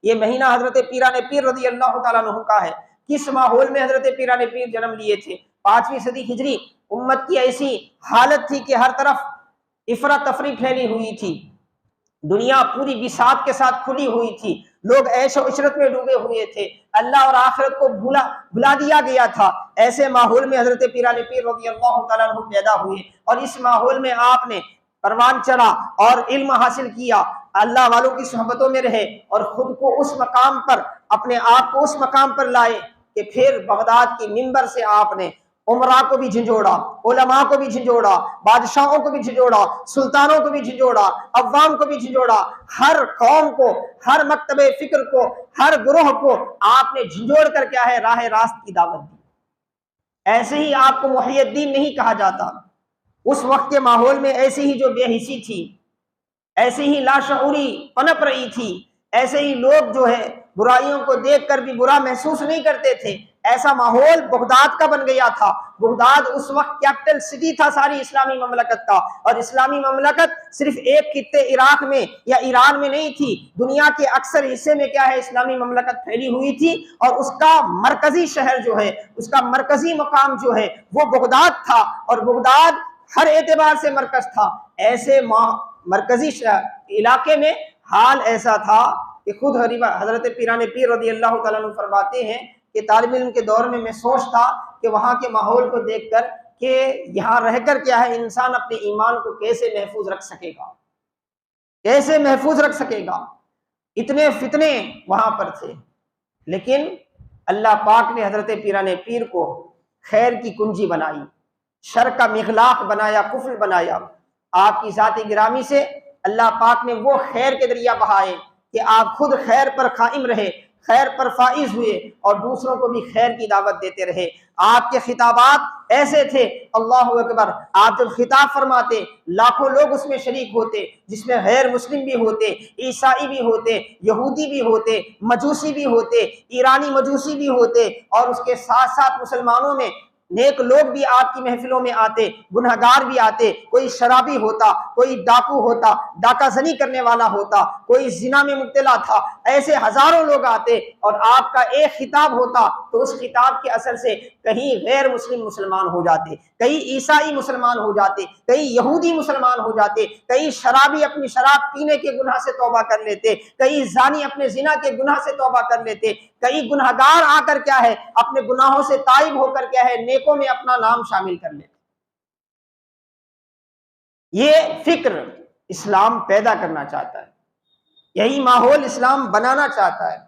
یہ مہینہ حضرت پیران پیر رضی اللہ تعالیٰ عنہ کا ہے۔ کس ماحول میں حضرت پیران پیر جنم لیے تھے؟ 5ویں صدی ہجری۔ امت کی ایسی حالت تھی کہ ہر طرف افراتفری پھیلی ہوئی تھی، دنیا پوری بساط کے ساتھ کھلی ہوئی تھی، لوگ عیش و عشرت میں ڈوبے ہوئے تھے، اللہ اور آخرت کو بھلا دیا گیا تھا۔ ایسے ماحول میں حضرت پیران پیر رضی اللہ تعالیٰ عنہ پیدا ہوئے، اور اس ماحول میں آپ نے پروان چڑھا اور علم حاصل کیا، اللہ والوں کی صحبتوں میں رہے، اور خود کو اس مقام پر، اپنے آپ کو اس مقام پر لائے کہ پھر بغداد کی منبر سے آپ نے عمراء کو بھی جھنجھوڑا، علماء کو بھی جھنجھوڑا، بادشاہوں کو بھی جھنجھوڑا، سلطانوں کو بھی جھنجھوڑا، عوام کو بھی جھنجھوڑا، ہر قوم کو، ہر مکتب فکر کو، ہر گروہ کو آپ نے جھنجھوڑ کر کیا ہے راہ راست کی دعوت دی۔ ایسے ہی آپ کو محی الدین نہیں کہا جاتا۔ اس وقت کے ماحول میں ایسی ہی جو بے حسی تھی، ایسی ہی لاشعوری پنپ رہی تھی، ایسے ہی لوگ جو ہے برائیوں کو دیکھ کر بھی برا محسوس نہیں کرتے تھے، ایسا ماحول بغداد کا بن گیا تھا۔ بغداد اس وقت کیپٹل سٹی تھا ساری اسلامی مملکت کا، اور اسلامی مملکت صرف ایک خطے عراق میں یا ایران میں نہیں تھی، دنیا کے اکثر حصے میں کیا ہے اسلامی مملکت پھیلی ہوئی تھی، اور اس کا مرکزی شہر جو ہے، اس کا مرکزی مقام جو ہے وہ بغداد تھا، اور بغداد ہر اعتبار سے مرکز تھا۔ ایسے مرکزی علاقے میں حال ایسا تھا کہ خود حضرت پیران پیر رضی اللہ تعالیٰ عنہ فرماتے ہیں کہ طالب علم کے دور میں سوچ تھا کہ وہاں کے ماحول کو دیکھ کر کہ یہاں رہ کر کیا ہے انسان اپنے ایمان کو کیسے محفوظ رکھ سکے گا، کیسے محفوظ رکھ سکے گا، اتنے فتنے وہاں پر تھے۔ لیکن اللہ پاک نے حضرت پیران پیر کو خیر کی کنجی بنائی، شر کا مغلاق بنایا، کفر بنایا۔ آپ کی ذات گرامی سے اللہ پاک نے وہ خیر کے دریا بہائے کہ آپ خود خیر پر قائم رہے، خیر پر فائز ہوئے، اور دوسروں کو بھی خیر کی دعوت دیتے رہے۔ آپ کے خطابات ایسے تھے، اللہ اکبر، آپ جب خطاب فرماتے لاکھوں لوگ اس میں شریک ہوتے، جس میں غیر مسلم بھی ہوتے، عیسائی بھی ہوتے، یہودی بھی ہوتے، مجوسی بھی ہوتے، ایرانی مجوسی بھی ہوتے، اور اس کے ساتھ ساتھ مسلمانوں میں نیک لوگ بھی آپ کی محفلوں میں آتے، گنہگار بھی آتے، کوئی شرابی ہوتا، کوئی ڈاکو ہوتا، ڈاکہ زنی کرنے والا ہوتا، کوئی زنا میں مبتلا تھا، ایسے ہزاروں لوگ آتے، اور آپ کا ایک خطاب ہوتا تو اس خطاب کے اثر سے کہیں غیر مسلم مسلمان ہو جاتے، کئی عیسائی مسلمان ہو جاتے، کئی یہودی مسلمان ہو جاتے، کئی شرابی اپنی شراب پینے کے گناہ سے توبہ کر لیتے، کئی زانی اپنے زنا کے گناہ سے توبہ کر لیتے، کئی گنہگار آ کر کیا ہے اپنے گناہوں سے تائب ہو کر کیا ہے نیکوں میں اپنا نام شامل کر لیتے۔ یہ فکر اسلام پیدا کرنا چاہتا ہے، یہی ماحول اسلام بنانا چاہتا ہے۔